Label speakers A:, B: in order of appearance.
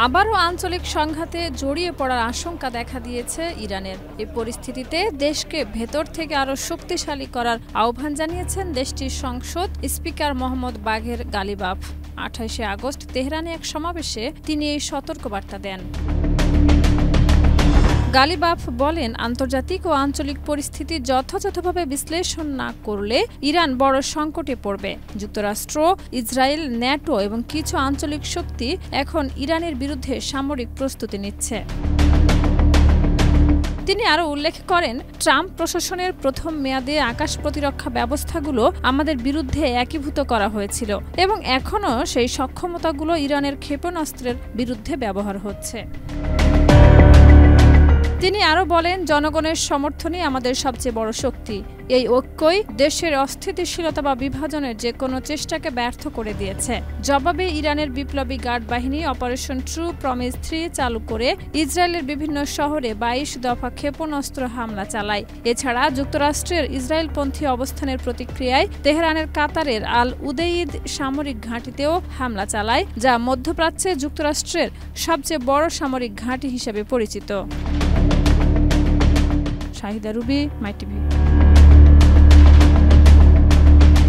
A: আবারও আঞ্চলিক সংঘাতে জড়িয়ে পড়ার আশঙ্কা দেখা দিয়েছে ইরানের। এই পরিস্থিতিতে দেশকে ভেতর থেকে আরও শক্তিশালী করার আহ্বান জানিয়েছেন দেশটির সংসদ স্পিকার মোহাম্মদ বাঘের গালিবাফ। 28 আগস্ট তেহরানে এক সমাবেশে তিনি এই সতর্কবার্তা দেন। গালিবাফ বলেন, আন্তর্জাতিক ও আঞ্চলিক পরিস্থিতি যথাযথভাবে বিশ্লেষণ না করলে ইরান বড় সংকটে পড়বে। যুক্তরাষ্ট্র, ইসরায়েল, ন্যাটো এবং কিছু আঞ্চলিক শক্তি এখন ইরানের বিরুদ্ধে সামরিক প্রস্তুতি নিচ্ছে। তিনি আরও উল্লেখ করেন, ট্রাম্প প্রশাসনের প্রথম মেয়াদে আকাশ প্রতিরক্ষা ব্যবস্থাগুলো আমাদের বিরুদ্ধে একীভূত করা হয়েছিল এবং এখনও সেই সক্ষমতাগুলো ইরানের ক্ষেপণাস্ত্রের বিরুদ্ধে ব্যবহার হচ্ছে। তিনি আরও বলেন, জনগণের সমর্থনই আমাদের সবচেয়ে বড় শক্তি। এই ঐক্যই দেশের অস্থিতিশীলতা বা বিভাজনের যে কোনো চেষ্টাকে ব্যর্থ করে দিয়েছে। জবাবে ইরানের বিপ্লবী গার্ড বাহিনী অপারেশন ট্রু প্রমিস 3 চালু করে ইসরায়েলের বিভিন্ন শহরে 22 দফা ক্ষেপণাস্ত্র হামলা চালায়। এছাড়া যুক্তরাষ্ট্রের ইসরায়েলপন্থী অবস্থানের প্রতিক্রিয়ায় তেহরানের কাতারের আল উদেইদ সামরিক ঘাঁটিতেও হামলা চালায়, যা মধ্যপ্রাচ্যে যুক্তরাষ্ট্রের সবচেয়ে বড় সামরিক ঘাঁটি হিসেবে পরিচিত। শাহিদা রুবি, মাই টিভি।